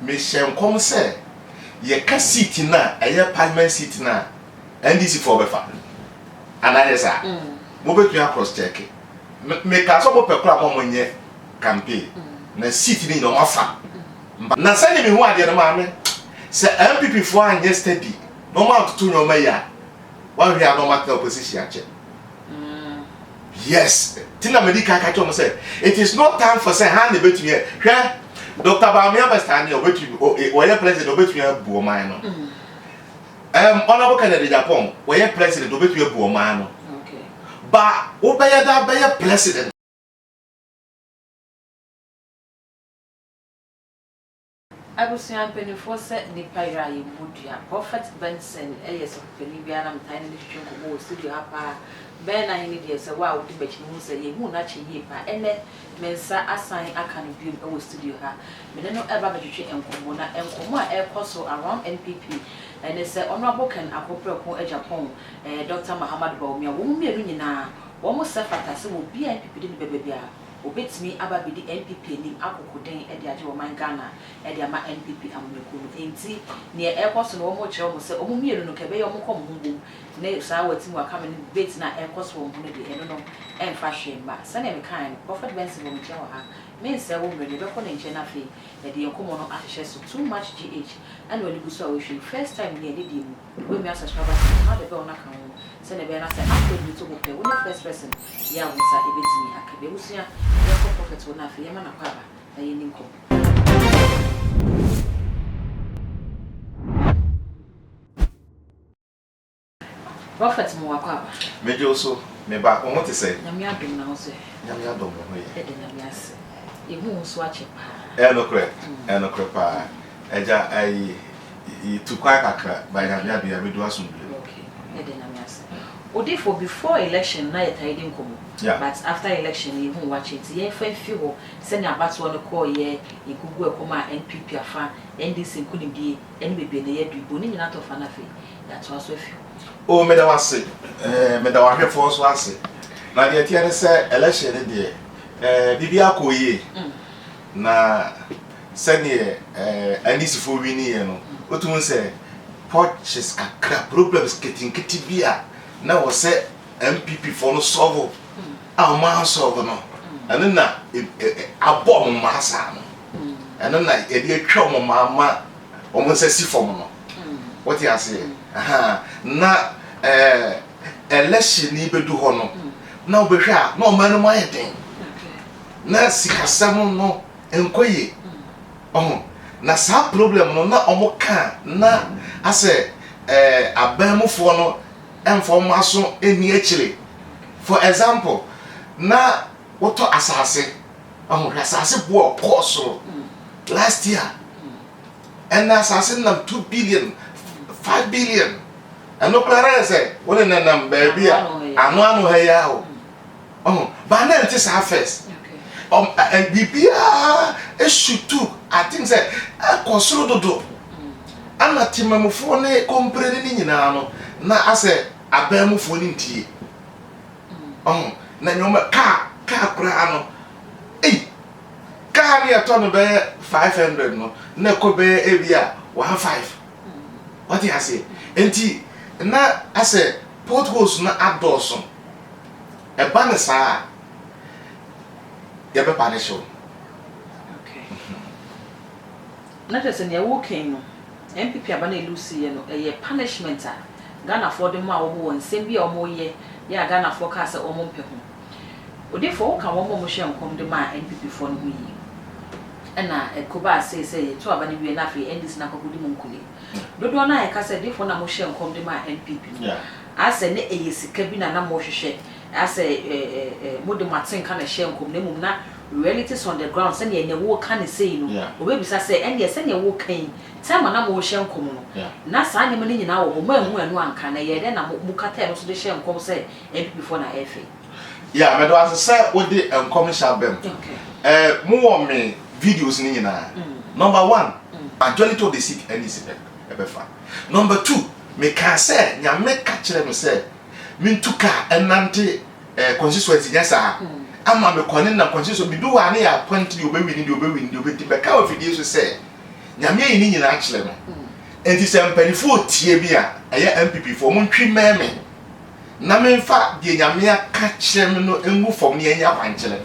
me shen come say ye ka seat na eye parliament seat na NDC for befa anayesa mo betua cross check me ka so mo pekura mo monye campaign na seat ni no afa na sani me hu ade na ma me se NPP for an yesterday no ma to nyo ma ya one we are no matter opposition ache yes tina medical ka cho mo say it is not time for say hand betue hwe Dr. Bawumia bestani obetumi o ye president obetumi abu o man no honorable Cant Agyapong o ye president obetumi abu o man no okay ba wo be ya da be ya president Abusian penny for set the pyra in Budia, Prophet Benson, Elias of Penibianam, tiny chunk of studio apa, Ben I need yes a wow to bet you say you won't actually ye pa, and then Mensa assign a kind of view over studio her. Menno ever betray and Comona and Coma air coso around NPP, and they say honorable can appropriate Agyapong, Dr. Muhammad Bawumia, won't be a ring almost self at will be NPP didn't baby. Obet me aba bi di NPP nim akokoden e de age wo man Ghana e de ama NPP amekunu enti ne e koso no mo kire mo se omo mienu no kebe yo mo kom humbu ne sa wati mu aka me bet na e koso wo mu ne de eno no e fa hwemba se na me kan Prophet Benson wo mo kire wo ha me se wo mre ne be ko ne nche na fe e de enkomo no ahye so too much gh and when you so we first time ne de mu we me subscribers how the be ona kan wo se ne be na se after you to go pe wo first person ya wo sa e betimi akabe usua Prophet will not fear man a Prophet Moakaba. Major also, me back on what to say. Namia do now say. Namia don't Namias. You won't swatch it. No crepa. Eja, I to quite a by Namia be a bit was okay. Edenamias. Odifo before election na yet I didn't come. Yeah. But after election you won't watch it. Ye fe few send about one call ye you could go come NPP afa NDC couldn't be NBB na ye do boni na to fa na fe. That was a few. Oh me da wase me da wa hwefo so ase. Na de tie ne say election de bibia koye. Na sene NDC for wini ye no. Otum say purchase kakra problems getting kitibia. Na wo say MPP for no solve a man solve no and na abom masa no and na e dey twa mo mama o mo say si form no what you say aha na election ni bedu ho no na obehwa na o man no ayeden na sikasam no enkoye na sa problem no na omoka na ase abamufo no information eni akire for example na woto asase asase bo course last year and asase na 2 billion 5 billion and no clear say wona na nam baby anu ha ya o ba na it is first and bibia e should too I think say consolo dodo ana timamufo ne comprendre ni nyina no na ase abamufo ni ntie na nyoma ka kura no ka ni ato no be 500 no na ko be ebia 15 what you say enti na ase potholes na adoso e ba ne sa ya be punish okay na just ne working no MPP abana elusi ye no e punishment a Ghana for the ma wo nsem bi omo ye ya Ghana for ka se omo mpe ho odefo ka wo mo hye nkom de ma NPP for no yi na ekoba say to abana wie na fe endis na kokodi mo nkuli dodo na e ka se defo na mo hye nkom de ma NPP no ase ne eyesika bi na mo hwehwe ase mo de maten ka na hye nkom na mum na realities on the ground say ne wo ka ne say no obebisa say ende say ne wo kan time na mo hye nkom no na sa ne mo ni nyina wo mo ahu anu anka na ye de na mo kata no so de hye nkom say NPP for na efe yeah but as say we the nkom sha bem mo wo me videos ni nyina number 1 majority of the sick NDC ebefa number 2 me can say nya me ka kire me say me ntuka enante constituency nyasa ama me kone na constituency bi do wa na ya point di obewini di obeti be ka ofidie so say nyame yi ni nyina akyere no enti se mpanifo tie bi a eye NPP fo mo ntwi meme na memfa de nyame aka kyere me no engu fom ne enya kwankyere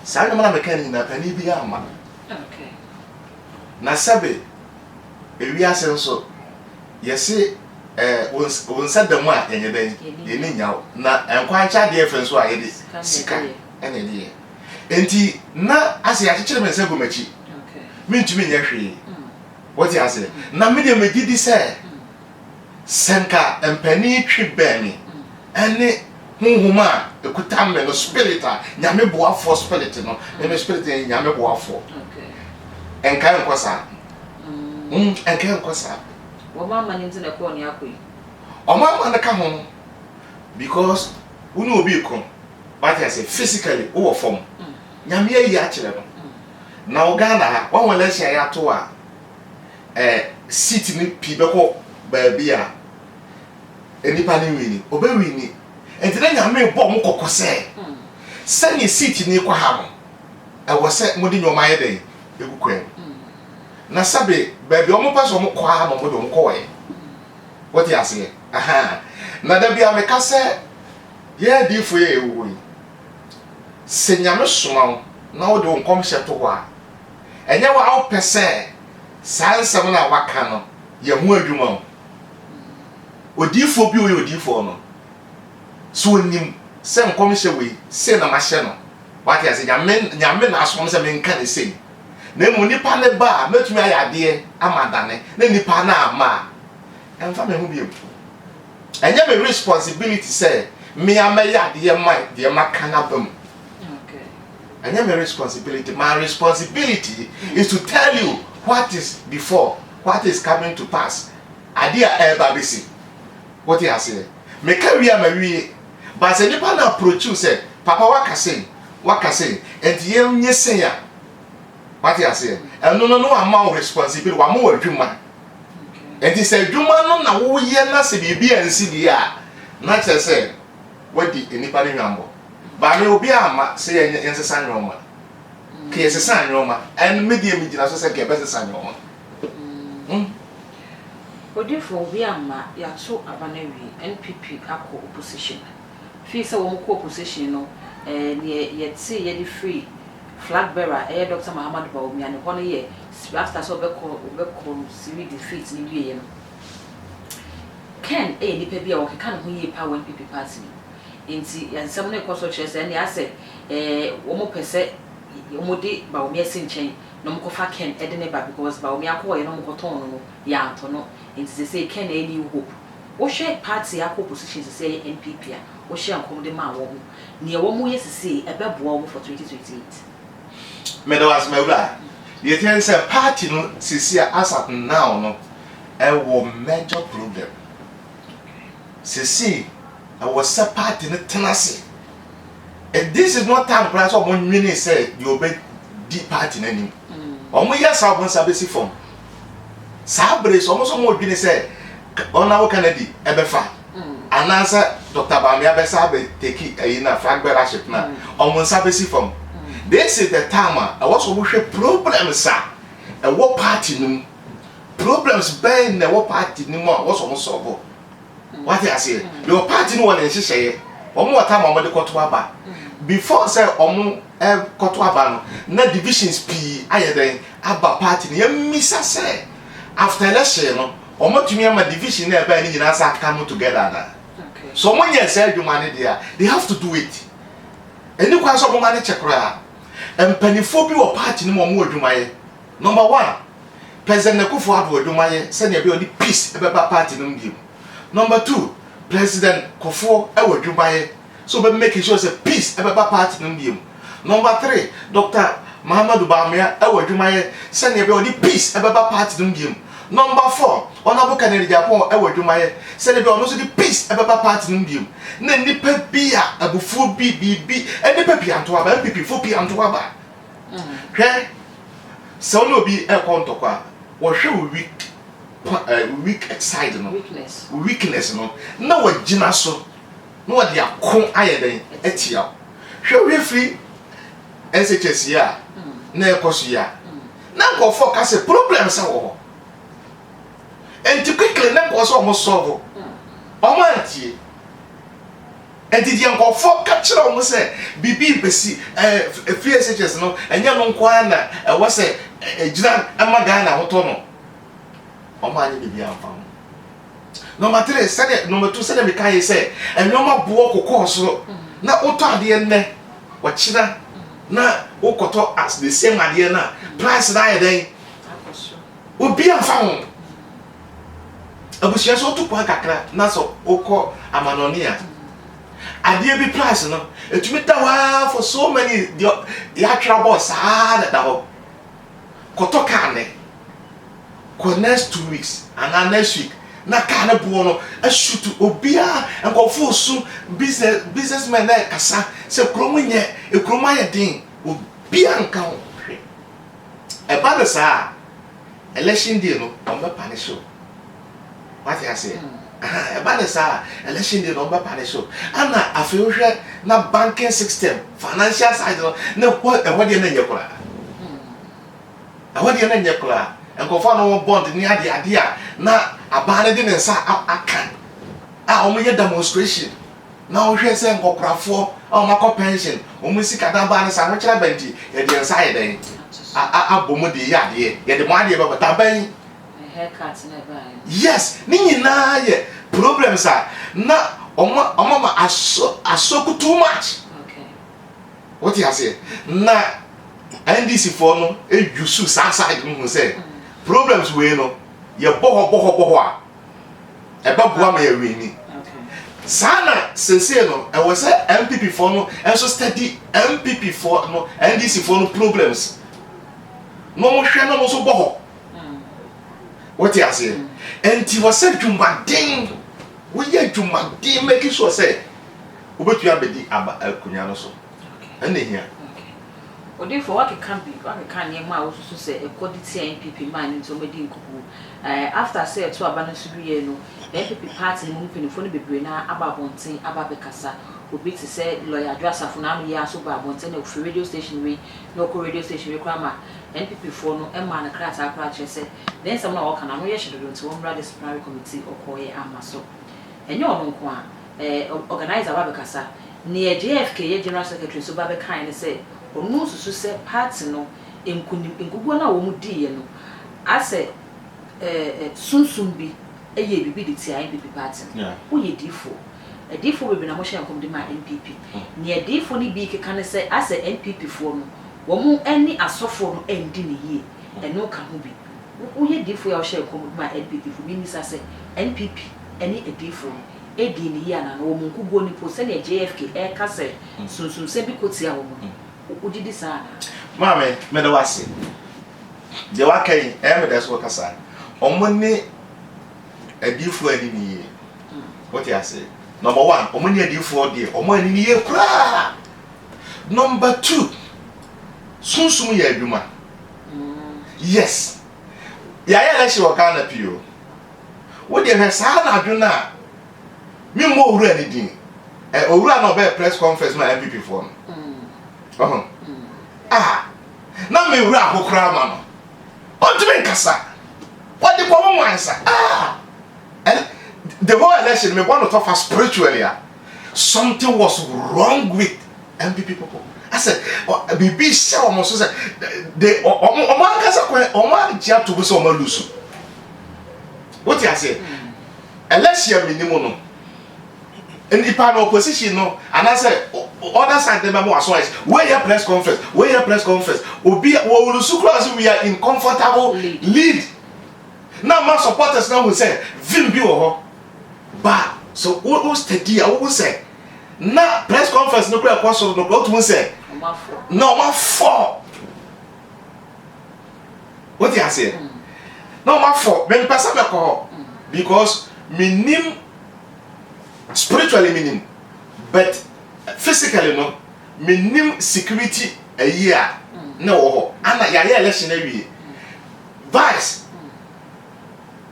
sa na meka ni na pani bi ama okay na sabe ewi asenso yesi wonsa demu a yenye den yeni nyawo na enkwancha de efenso a yede sika ene de enti na ase akyekyere me nsa gomachi okay mintumi nya hwe what you say na me de megidi se senka empani twi bani ene hunhuma ekuta me no spirit a nyame boafo spirit no me spirit nyame boafo okay enka enkosa enka enkosa wo mama ni ntina ko ni akoyi o mama na ka ho because unu obi ko what you say physically wo form nyame ayi a kire no na o Ghana ha won wala hia ya to a seat ni pi beko ba bia enipa ni wini obe wini enti na nyame bo mo kokose se ni seat ni kwa ha no wo se mo di nyoma ye den egukwen na sabe ba bia mo paso mo kwa ha mo do mo kowe what you say aha na da bia me ka se ye di fo ye ewu se nyame soma na wo de nkom hye to ho a enye wa aw pese sansam na waka no ye ho adwuma odifo bi o ye odifo no so onim se nkom hye we se na ma hye no waka se nyame na asom se me nka ne sei na mu nipa ne ba metumi ayade amadane na nipa na ama emfa me ho bi enye me responsibility say me amayade ye mai de maka na bam. And my responsibility. My responsibility is to tell you what is before, what is coming to pass. Adia babisi. What he has said. Me carry my but say nipa na approach you say, Papa waka say, and ye say ya. What he has said. And no amount responsibility. Wa mo adwuma. And he said, "Adwuma no na wo ye na se bibi ansi dia." Na say, what di nipa ni nwambo. Ba me obi ama say yensesa nwoma ke yensesa nwoma en media mi gina so say ke besesa nwoma odifo obi ama ya so abanawi NPP akọ opposition fi say wo ko opposition no ye ti ye di free flag bearer Dr. Muhammad Bawumia ne hono ye after so be ko siri defeat ni wie no Ken nipa bia wo keka ne ho ye pa NPP party inti yansam ne koso chese ne ase wo mo pese wo mo di Bawumia sinchen no mo kofa Ken de ne ba because Bawumia ko ye no mo koton no ya anto no inti say Ken any hope wo hwe party akọ opposition say NPP a wo hwe ankom de ma wo ne wo mo yesisi ebeboa wo for 2028 me do as mebra ye ten say party no sisi asat now no e wo major problem sisi I was a party in the tenacity. And this is not time for so one minute say you obey deep party in any. Omo yes I want sabesi form. Sabre so almost more been say on our Kennedy ebefa. And answer Dr. Bawumia be sabe take in a flag bearership na. Omo sabesi form. This is the time I was almost problems sir. A what party no problems ben na what party no more was almost solve. What I say, your party no one in Shishay, or more time on the Kotuaba. Before say Omu Kotuaba, no divisions P, I then Abba party, near Missa say. After election, or more to me, my division there by any answer come together. So when you say you money there, they have to do it. And you can some money check rare. And pennyphobia or party no more do my number one. President Kufuor do my send you the peace about party no give. Number 2, President Kufuor ewo Dubai so be making sure say peace about party no dim. Number 3, Dr. Muhammad Bawumia ewo Dubai send you the peace about party no dim. Number 4, Honorable Agyapong ewo Dubai send you also the peace about party no dim. Na nipa bia abufu bi and nipa bi anto aba NPP fo bi anto aba. Hwe so no bi e kontokwa wo hwe week weak side no weakness no na wagina so na wade akon ayeden etia hwe we free SHS ya na ekoso ya na go for ka say problem say wo and quickly na go so almost solve o ma tie and did yan go for capture o mo say bibi besi free SHS no enya no kwa na e wo say ejira amaga na hoto no o ma ni bibi amfa number 3 say number 2 say me kai say enwoma bo kokko so na oto ade ne wo kira na okoto as the same ade na price na ye den obi amfa ho abusia so to kwa kakra na so okọ amanonia ade bi price no etumi dawa for so many ya trouble sad da ho koto kane ko next 2 weeks and next week na kane bo no ashutu obia enko su businessman na kasa se kromo nye ekromo ya din obia nka ho e ba de sa election day no on be punish you what I say e ba de sa election day no on be punish you ana afehwe na banking system financial side no na ko e wode na nyekura awade na nyekura enko fa no bond ni ade a na abane de nsa aka omo ye demonstration na o hwe se nkokrafo o makọ pension o mu sika da ba na sa ho kira banti ye de nsa ye den abomo de ye ade ye de mo ade ba ta ban haircut na ba yes ni nyina ye problems are na omo ma aso too much okay what you say na NDC for no e yusu side mu say problems we no ye boho a e ba bua ma ye we ni sana sese no e was NPP for no enso study NPP for no NDC for no problems no mo hwe no so boho what you say enti was say dwumaden we ye dwumaden make sure say obetu abedi aba akunya no so ene hia odi for what can be what can ye ma osusu say e quality NPP man nto medi nkuku after say to aba no sudu ye no NPP party mu mpinifo no bebre na aba bonten aba bekasa obi ti say lawyer Adwasafo na no ye aso ba bonten na ofri radio station we local radio station we kwa ma NPP for no e ma na krata akra che say then some na wo kana no ye hyedodo nti wo mra disciplinary committee okoye amaso enye ono nko a organizer aba bekasa ne JFK ye general secretary so ba be kan ne say onu susu se party no enkugu na wo mu di ye no ase sunsun bi eye bibi de ti NPP party wo ye difo bebe na mo hye nkom de ma NPP ne difo ni bi keka ne se ase NPP fo no wo mu eni asofo no endi ne ye eno ka ho bi wo ye difo ya hye nkom de ma NPP fo bi ni se NPP eni edifo edi ne ye ana no wo mu nkugu ni po se ne JFK e ka se sunsun se bi kotia wo mu udidi sa mame me da wase de wakai me da so kasa omoni adifo ani ni what you say number 1 omoni adifo de omoni ni ye kura number 2 sunsum ya adwuma yes ya le shi waka na pio wo de he sa na adwuna mi mo owura ni din owura na obe press conference ma NPP for no na me wura akokra ma no ontime nkasa what the problem was and the whole election me want to talk for spiritually something was wrong with NPP people. I said bibi sha omo so say they omo nkasa ko omo agya to so omo lusu what you say election minimum no in the panel opposition no and I said other side them more so is where your press conference obi we will cross we are in comfortable lead now my supporters now will say vim bi wo ba so who steady who say na press conference no kwa so no what we say no ma for what you say no ma for when person me ko because minim spiritually meaning but physically no minim security a year no ana ya election na wie vice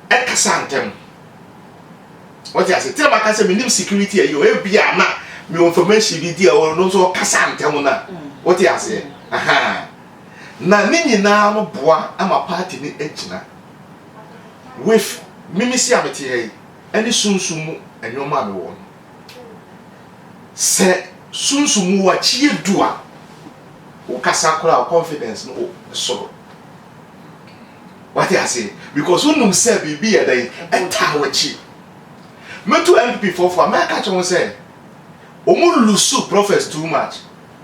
exantem what you say tell my can say minim security a year e bia na me information bi dia o no so kasantem na what you say na ne nyinaa no boa ama party ni agina with mimisi amete yi ani sunsumu enwoma me won se sunsumu wa chie dua o kasa kora confidence no so what I say because unum say bibi e dan enta wachi metu NPP for me catch on say omu lusu prophets too much.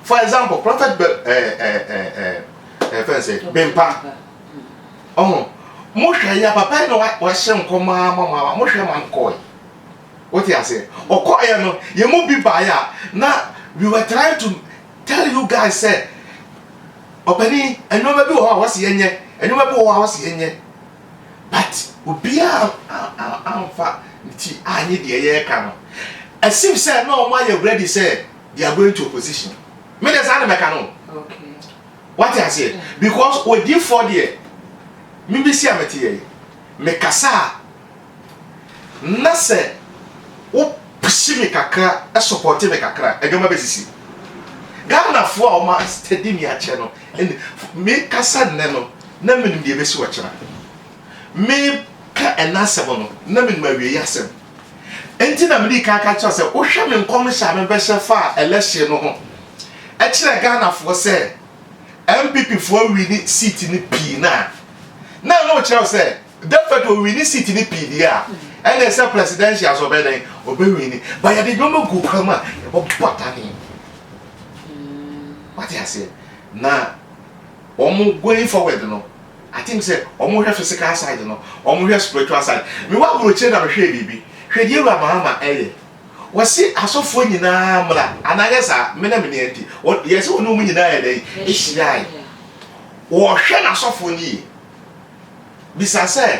For example, prophet Bempa mo hwe ya papa no wa hye nkoma mama mo hwe man koy. What I say okoye no ye mo bi ba ya na we were trying to tell you guys say opani enoma bi ho awase yenye enoma bi ho awase yenye but obia amfa nti anye de ye ka no as if say no man you ready say they are going to opposition me dey say na meka no okay what I say because we did for there me be see amete ye me kasa na say o pushi me kakra e support me kakra e gama besisi Ghana fo a ma steady me ache no me kasa nne no na me nim de besi wo kira me ka enasebo no na me nim awie yasem enti na me di ka cho se wo hwe me nkom sha me be hye fa election no ho e kire Ghana fo se NPP fo wini seat ni pi na no kire se definitely wini seat ni pi dia and they say presidential so be den obewini but ya de gomo gu kwama e bo patani. What I say na going forward no I think say omo hwe physical side no omo hwe spiritual side me wa broche na me hwe bibi hwe die ura mama eye wasi asofo nyina mra anagesa me na me ne enti yes wonu mu nyina ye dey ehia wo hwe na asofo ni bisa say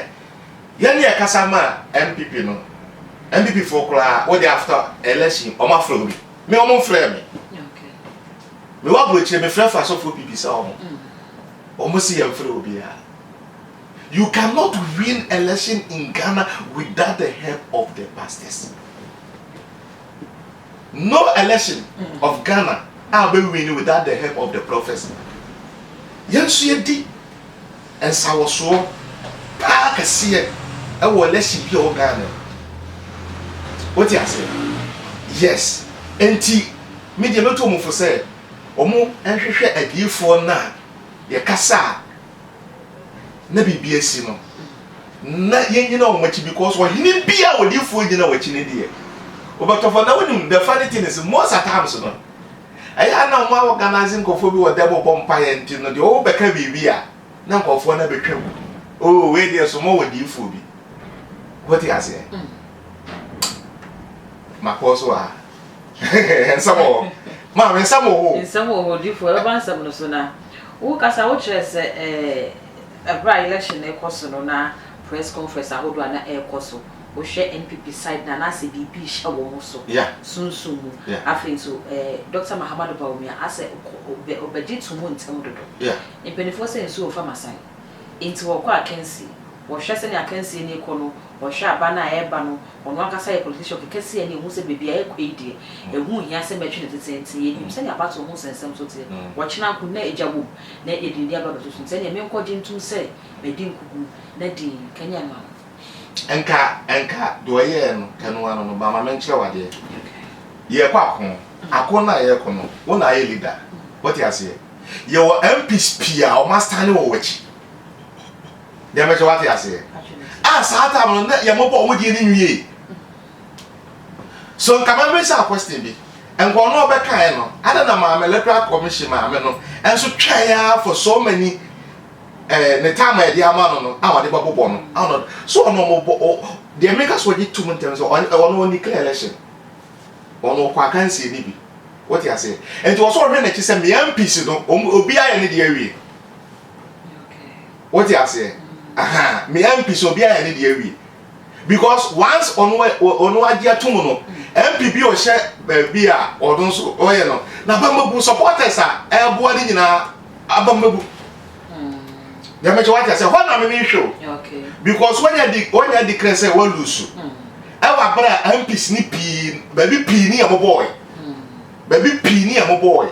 ye ne kasa ma NPP no NPP for kra what after election omo afro bi me omo frɛ me me wa broche me frɛ fa asofo bibi sa omo omo si yam frɛ obi ya. You cannot win election in Ghana without the help of the pastors. No election of Ghana will be winning without the help of the prophets. Yes, you did. And so was so. I can see it. I will election be all Ghana. What you say? Yes. And me the not to for say. Omo and she a give for na. Ye kasa. Na bibia si no na yen nyina o machi because what hini bia wo di fo nyina wachi ne die obatofa na wonim the funny thing is most at times no aya na mo organizing kofo bi wo debo pompa ye nti no de o beka bibia na kofo na betwam oh we dey so mo wo di fo bi what you say makoso a ensamo ma ensamo di fo e ban sam no so na wo kasa wo kire se a election ekoso no na press conference ahodo na ekoso wo hwe NPP side na se bibi hye wo mo so sunsumu afi so Dr. Mahamadu Bawumia ase obeji tumu ntem dodo impenifo se nsu ofa masai enti wo kwa akensi wo hwe se ne akensi ne ikono wo hwe aba na eba no ono akasa ye politician kekesi ne hu se bibia ekwedi ehu hia se metwe ne tetenti ye nim se ne abato hu sensem so te wo china ku na Agyapong na edindi aba beto so se ne me nkodi ntum se medin kugu na di Kenya no enka do ye no kanu anu no ba ma menche wade ye kwa akon na ye kono wo na ye leader what you say ye wo MPs pia o master ne wo wachi de me what you say sa ta no ye mo bo wo di ni nwie so nka ma me say question bi enko no be kan no ada na ma electoral commission ma me no enso twa ya for so many the time I dear man no I want the bubble bomb. I don't so no the makers were did 2 months on declare election. On no can see nibi. What you say? And it was already to send me MPs no obia any the area. What you say? Aha, me MPs obia any the area. Because once on what dear tumuno MPP or share beer or don't so oh you know. Na bambu supporters are everybody na abambu. They make what I say. What am I show? Okay. Because when you declare say we lose, I wa bra MPs ni pi, baby pi ni am boy, baby pi ni am boy.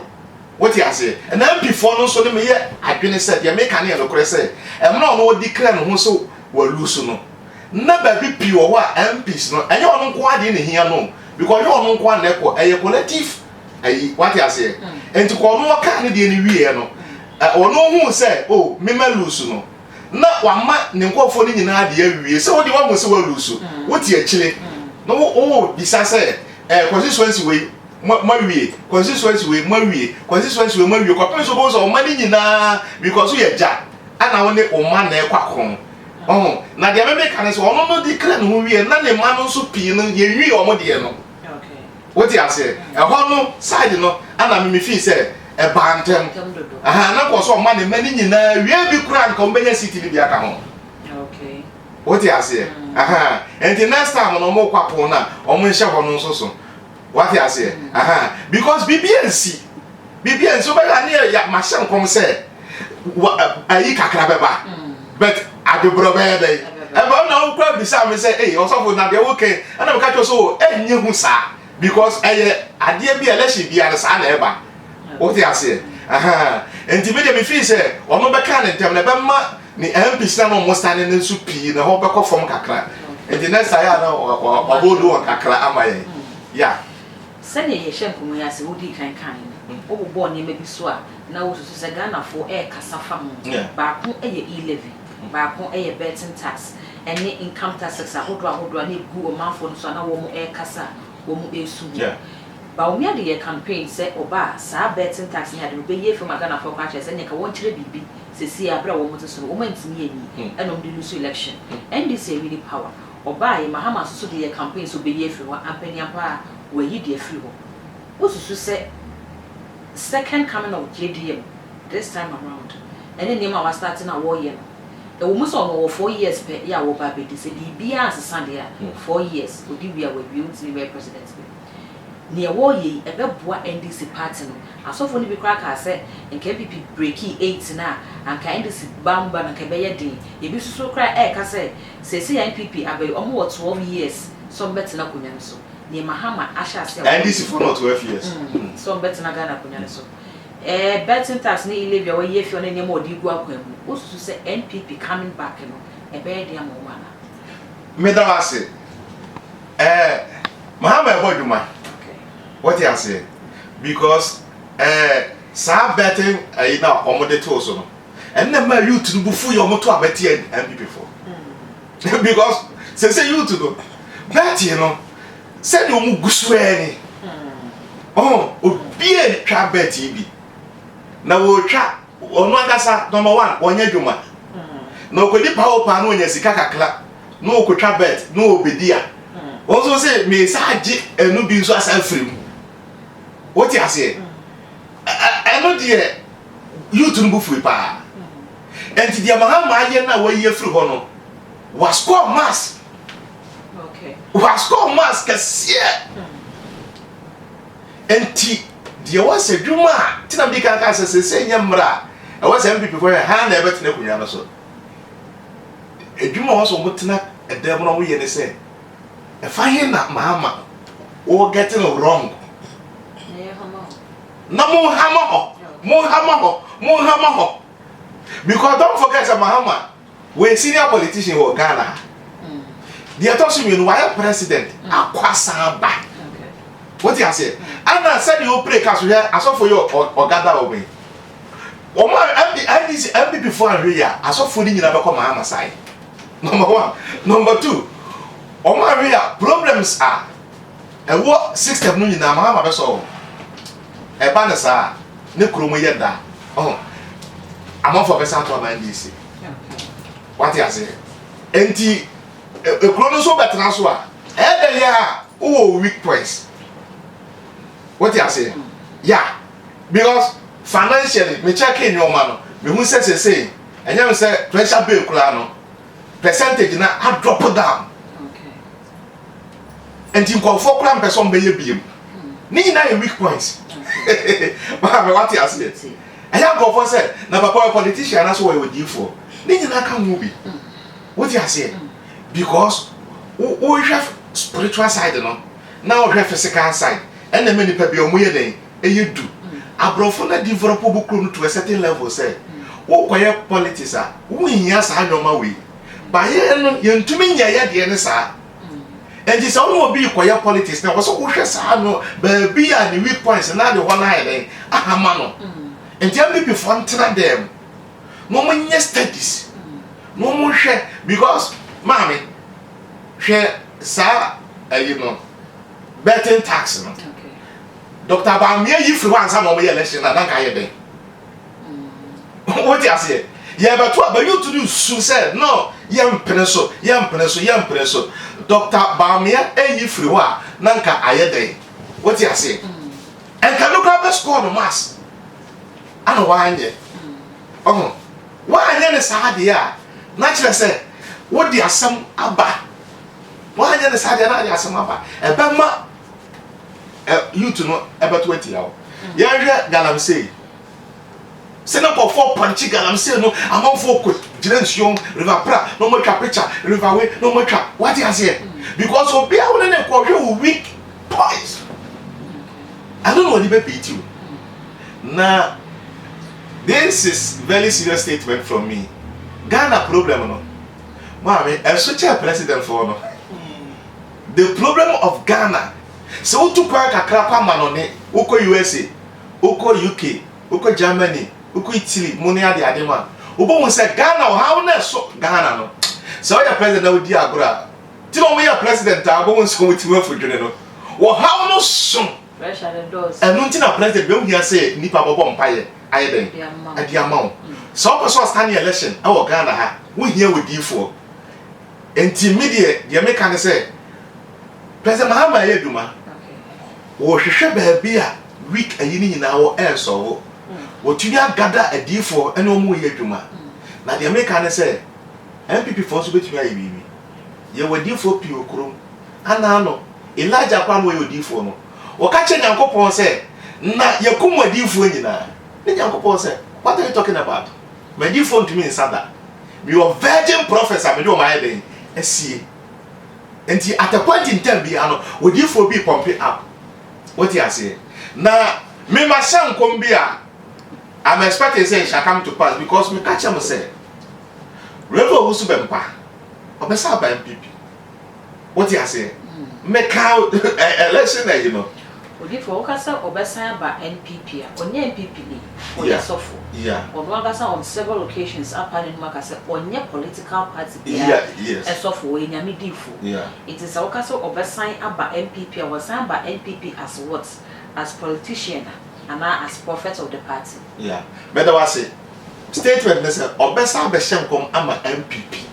what you say and MP for no so me ye adwene said ya make an no kore say e mo no declare no so wa lose no na ba bi pi wo a MPs no enye ono nko ade ne hia no because you ono nko na ekọ eye collective ayi what you say enti ko no ka ne de ne wie no ono hu say oh me ma lose no na wama ne nkofo ni nyina de awie say wo de wa mo se wa lose wo ti akire no wo bisa say constituency we mawie constituency we mawie constituency we mawie ko so bo so o mani nyina because we ja ana woni o ma na ekwakon na de me kan so ono no declare no wie na ne ma no so pi no ye wi o mo de no okay what you say ho no side no ana me fi say e bantem na ko so o ma ne mani nyina wie bi kura nka o benya city bi aka ho okay what you say and the next time no mo kwakon na o mo nhye ho no so what you say because BBNC so be ya machine come say ayi kakra beba but adobro bebe e ba na ukwa bisa me say eh osofo na de okay ana me catch so enye hu sa because ade bi election bi ara sa na eba what you say enti me de me feel say ono be kan ntem na be ma ni MP na no mo stand na nsu pi na ho be ko form kakra enti next time na obodo kakra amaye yeah sani ye hye nkomu ya se wodi kan wo bo ne mebi so a na wo so se Ghana fo kasa fam ba ko e11 ba ko betting tax ene income tax ahodo na egu o manfo so na wo mo kasa wo mo esu Bawumia de ye campaign se oba sa betting tax ni ade be ye fi Ghana fo kwa che se ne ka won kire bibi se si abra wo mo te so wo mantimi eni enom de lose election and this is really power oba ye mahama so de ye campaign so be ye fi wa ampania pa where you dear free ho osusu say second coming of JDM this time around and then name was starting a war year e wo muso no 4 years pe ya wo ba be di say bia asesa de 4 years odi bia we bi untimi be president ne e wo ye e be boa NDC party no asofo ni bi kra ka say NPP breaki 8 na anka NDC bamba na ka be ye din e bi susu kra ka say NPP abai omo 12 years so better na kunya so ni mahama asha se and this for not 12 years so better na Ghana kunya so betting tax ni ile bia we ye fi ona nemo odi gu akwa mu osusu se NPP coming back no e be dia mo mana me da wase mahama e boduma okay what you say because sa betting na omode to so no and na ma youth no bufu yo moto abeti NPP for because say youth no bet no said you mu gusweni obie twa bet bi na wo twa ono agasa number 1 onye dwuma na okodi power pa na onya sika kakla na okotwa bet na obedia onso say me saje enu bi nso asa frem what you say eno de youth no bufu pa enti dia mahama aye na wa ye free ho no was score mass was called mask kasia enti dia was a dwuma tina bi kan ka se nyamra e was MPP for ha na ebet na kunya no so edwuma was o mutina edem no wo ye ne se e fa he na mahama o getting wrong na mo hama ho because don't forget that mahama we senior politician in Ghana. The attorney mean why president akwasa ba. What you say? And said you pray cause here I saw for you or gather away. O ma MPP before and here I saw for nyina be come Mahama side. Number 1. Number 2. O ma here problems are e wo system no nyina Mahama be so. E ba na sa ne kromo ye da. I'm for person to man this. What you say? Enti e krono so betra so a e ya o weak points. What you say? Yeah, because financially me check in your man me who say and you say pressure bill kula no percentage na I drop down. Okay. And you go for kula person be ye biem. Ni na weak points. But what you say? And you go for say na papa politician na so we give for. Ni na kan mu bi. What you say? Because we have spiritual side no. Now we have physical side. And the many people omo ye den e ye do abrofo na develop bukuru to a certain level say wo koye politics a wo hia sa nyoma we ba ye no yentumi nya ye de ne sa enti so no obi koye politics na wo so wo hwe sa no ba bi a the weak points na de ho na ye ahama no enti MPP for ntena dem no mo nya studies no mo hwe because mami hwe sa you know betting tax no Dr. Bawumia yi free one some of my election na dan ka ye den what you say ye beto aba you to do so say no yem preso Dr. Bawumia yi free wa na nka aye den what you say and can look up score no mass ana wa anye wa anye ne sa de a na kire say what the asem aba wa anye ne sa de na de asem aba e be ma you to know about 20 hours. Yanja galamsey. Sena ko for panchi galamsey no among for Jirension, River Pra, no more picture, River Way, no more trap. What you say? Because of be able to call weak points. I don't know what they beat you. Now, this is very serious statement from me. Ghana problem no. Mommy, I'm such a president for no. The problem of Ghana. So to kwa kakra kwa manone uko USA uko UK uko Germany uko Italy money ade ade man ubo mu say Ghana how na so Ghana no so your president odi agora ti no your president abo mu so witi wa fodwene no wo how no so pressure the doors enu ti na president be hu ya say nipa bobo mpaye aye den ade amount so person stand election e wo Ghana ha wo hia wodi fo enti media de make can say president Mahama yeduma wo hwehwe ba bia week ayini nyina wo so wo wo tuni agada adifo ene omo ye adwuma na de make an say NPP for so betumi ayi bibi ye wadifo pi okrom ana no Elijah kwa mo ye odifo no wo ka che Nyankopon say na ye kum wadifo nyina ne Nyankopon say what are you talking about my difo ntumi nsada me your virgin professor me do my den asie enti at a point in time bi ano wadifo bi pump up. What you say? Now, me myself come be I'm expecting say it shall come to pass because me catch him say Revo Usu Bempa Obesa by NPP. What you say? Me cow election you know. Odi for okasa Obesa by NPP. Onye NPP ni oya sofo. Yeah. Onwagasa on several occasions apani makasa onye political party. Yeah, yes. Esofo we nyame difo. Yeah. It is okasa Obesa aba NPP or was by NPP as what? As politician and as prophet of the party. Yeah. But that was it. Statement me say Obesa be shem kom ama NPP.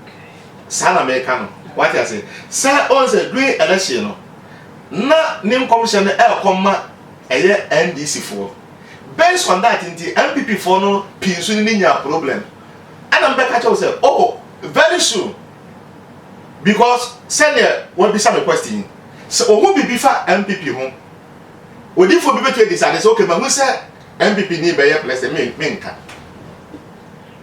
Okay. Sana American. What you say? Say on say doing election no. Na nim commission e komma eye NDC for. Based on that inti NPP for no pinsu ni nya problem. And I'm back at say oh very soon because senior will be some question. So who be before NPP home? Odi for be betwe decide say okay but who say NPP ni be president me nka.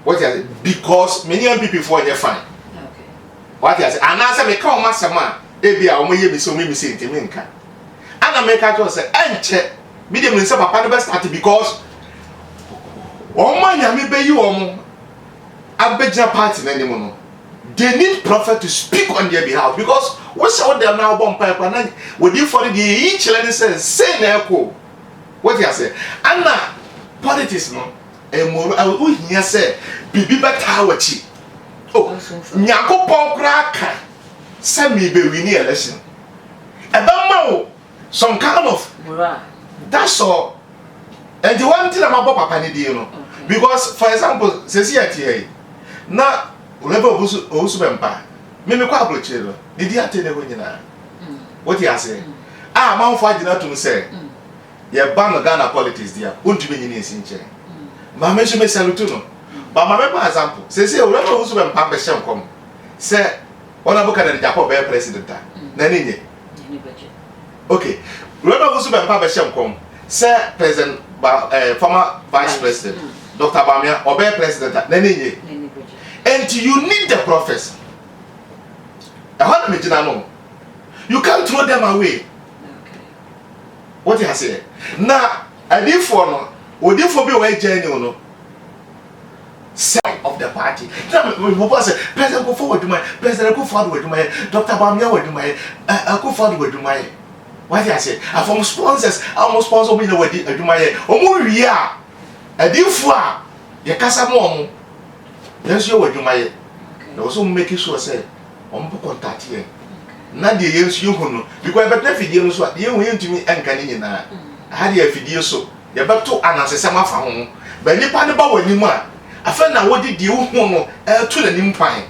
What you say? Because many NPP for you fine. Okay. What you say? And answer me come masama ebi a omo ye bi so me say ntimi nka. Ana make at say enche me dem nse papa no be start because omo nyame be yi omo abegina party na nimo no. They need prophet to speak on their behalf because what say what they now bomb pipe and we dey for the each learning say na echo. What you say? Ana politics no emoro we hear say bibi beta wachi. Oh, Nyankopon kra ka say me be win election. Ebama some kind of that's all. And the one thing about papa ni dey no because for example say see here na level osu bempa me kwa approach no did you attend go nyina what you say ah man for agina to say ye ban Ghana politics dia ontumi nyina esi nche ma me so me salute no ba ma me example say level osu bempa be shem kom say ona boka na Agyapong be president na ninye okay level osu bempa be shem kom say president former vice president Dr. Bawumia obe president na ninye. And you need the prophets. You can't throw them away. Okay. What you say? Now, adifo no odifo bi we journey no side of the party na we say president go forward my president go forward with my Dr. Bawumia with my go forward with my what I say from sponsors almost sponsor me with my omo wi a adifo a ye kasa mo yensu with my na also make sure say on contact here na de yensu hu no because better fidie no so a ye hu yentumi enka ni nyina ha de fidie so ye beto anasese ma fa ho ba nipa ne ba wani mu a afa na wodi die hu no to na nim kwan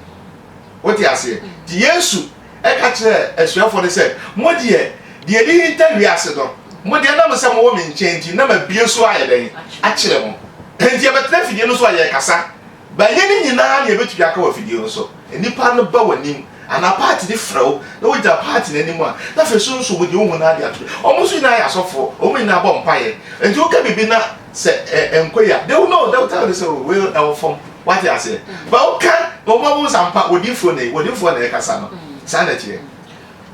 what you say di yesu e ka kire asuafo de say mo de di interview ase do mo de na mo se mo wo me nchenti na ma bie so aye den a kire mo enti e better fidie no so aye kasa ba ye ni nyina na e betu aka wa fidie no so nipa no ba wani ana party di frau na wo ja party na nimu a na fe so mo de hu na ade ato omo so na ya sofo omo na bo mpaye enti o ka bibi na se enkoya they will know, they will tell you so well our from what you say but okay no mo sampa odifo na kasa no sanity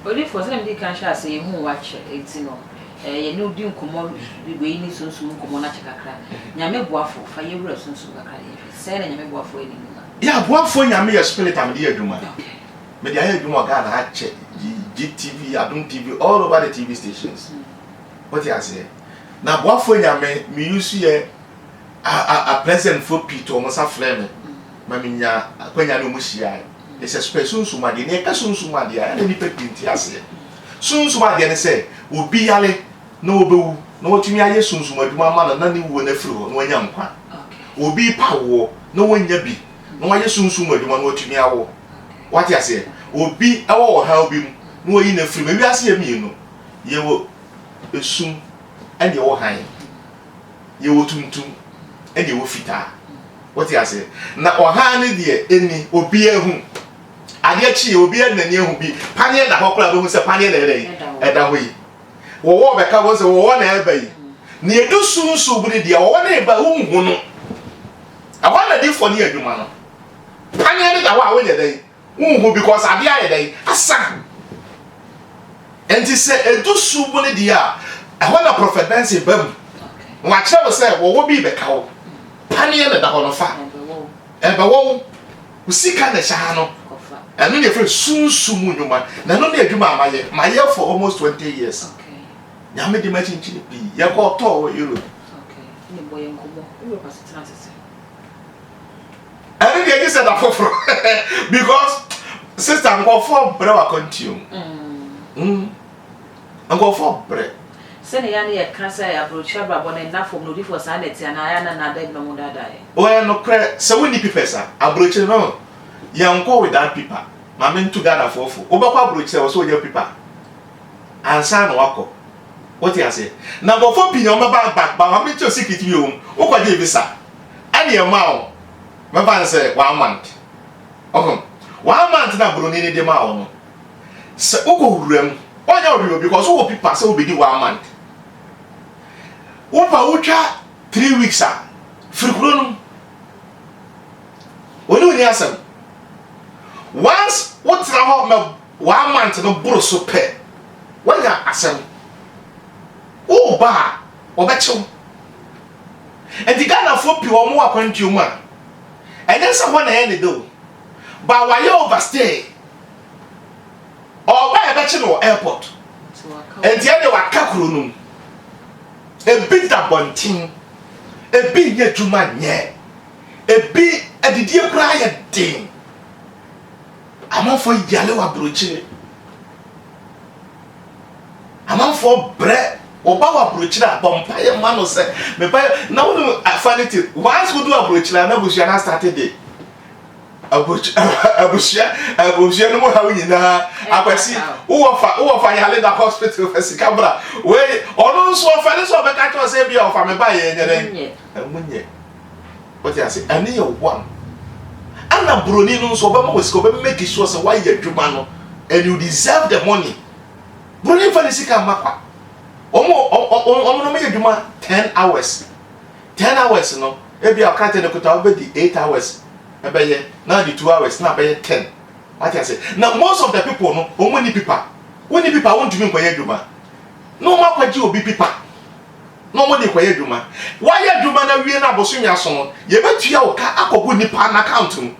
odifo se dem kan sha say hu watch enti no ye no di nkomo we ni so nkomo na chakakra nyame boafo fa ye wura so kakra ye se na nyame boafo eni ya boafo nyame ye spirit am dey aduma me dey aduma ga na che GTV Adum TV all over the TV stations what you say na boafo nyame me use ye a present for Peter mo sa flame ma me nya akwanya no mo hia e se special sumade ne ka sumade a na ni pepinti ase sumade ne se obi yale na obewu na otumi aye sumade ma na ni wo na firi ho na wanya nkwa obi pawo na wanya bi na waye sumade ma na otumi awo what you say obi awo ha obi mu na oyi na firi me wi ase ye mi no ye wo esum ene wo han ye wo tuntum ene wo fita what you say na ohan ne de eni obi ehu ade achi obi anani ehu bi panie da hokora be hu se panie na eda ho yi wo be ka wo se wo na eba yi na edu sunsu bu de wo na eba hu no aba na di fo ne adwuma no panie ne da ho a wo nye dai hu because ade aye dai asa enti se edu su bu ne dia ehwa na prophet Benson bam wa kire wo se wo bi be ka wo panie na da ho no fa ebe wo usika na sha no eno ne fre sunsu mu nyuma na no na adwuma maye for almost 20 years nyame di machi nchi bi ye ko to wo Europe ni boye nkomo we pass transfer eno dey say that for because sister go for bre wa continue go for bre sene ya ne kansa ya brocha brabo na na fom no di for sanity na ya na da no mo dada e o no kre se we ni pipesa abroche no yanko with that people mama together for obakwa abroche wo so ye people ansa no wako what you say na go for pinyo ba mama cho secret bi o kwa je visa ani e ma o me ban say 1 month 1 month na bro ni de ma o no se ugo wuram onya orio because wo people say obedi 1 month wo pa ucha 3 weeks a frikronum oni oni asem once what na ho me 1 month no bro so pe wanya asem o ba obecho and the Ghana for pi o mo akwantu mu a enye se ho na ye ne do ba wa ye overstay o ba e bechi no airport and the other wa kakronum e big da bontin e big ye juma nye e bi adidie kura ye din amafo yale wa brochire amafo bre oba wa brochire abompa ye ma no se me pa na wonu afanity once we do abrochire na bushia na started day abushia no mo ha nyina akwasi wo fa yale da hospital fasika bra we ono nso ofa ne so be ka to se bia ofa me ba ye nyere amunye what you say ani ye one ana broni no nso be mo sika be make sure say why you adwuma no and you deserve the money broni fa ne sika makwa omo no me adwuma 10 hours no e bia okate ne kuta obedi 8 hours ebeye now the 2 hours na be 10 what I say now most of the people no only people want to me kwanye duma no ma kwaji obi people no mo de kwaye adwuma why adwuma na wie na aboso nya so no ye betua wo ka akobu nipa na account mu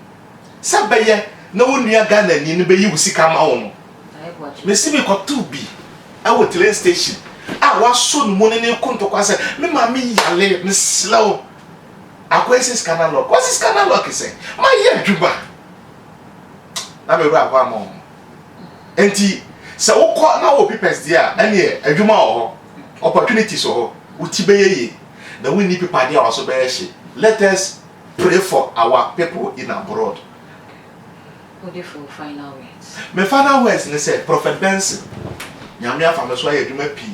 se beye na wo nua Ghana ni ne beyi wusika ma wo no me si me kotu bi awo train station waso no mo ne konto kwase me ma me yale me slow akwese scanner lock kwase scanner lock se ma ye adwuma na me bra kwa mo enti se wo ko na wo papers dia ene adwuma ho opportunities ho utibeye na we need people there also be she let us pray for our people in abroad. What for final words? My final words ne say Prophet Benson nyame afa me so aye adwuma pi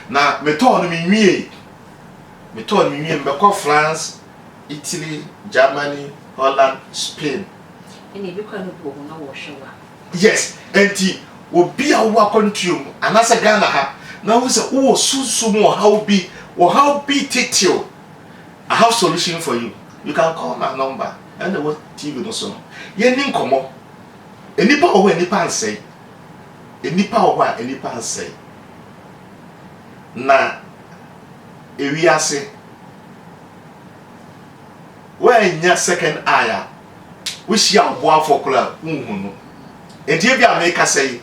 na me to no me nwie mbekọ France, Italy, Germany, Holland, Spain. Any be kwa no bo na wo hwewa. Yes, enti obi a wo akontuom anasa Ghana ha na wo say wo susu mo how be titio. I have solution for you. You can call my number and the TV no so. Ye nin komo. Enipa o enipa ansay. Enipa o enipa ansay. Na ewiase when nya second aya we share boafo kula unhunu edie bia make say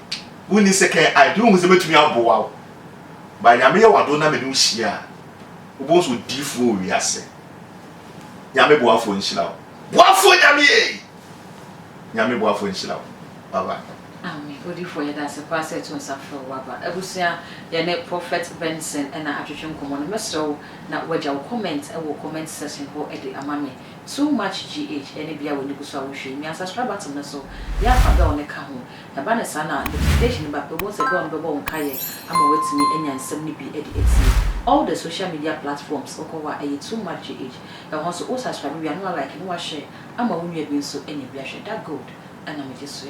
we ni second aya do hu se betumi aboa ba nyame ye wado na me no hia ubonso difo wiase nyame boafo nhyira boafo nyame boafo nhyira baba. Amen. Odi for yada se passe to safro waba. Ebusia ya ne Prophet Benson na atwetwe komo no meso na waja wo comment e wo comment section ho e de amame. Too much GH ene bia woni kuso awhwe mi subscribe button so ya fa ga one ka ho. Ya ba ne sana notification ba pe mo se go on be bo nka ye ama wetimi enya nsem ni bi e de eti. All the social media platforms okowa e too much GH. E ho so o subscribe bia no like no wa share ama wonua bi so enya bia hwe that good. And I'm just so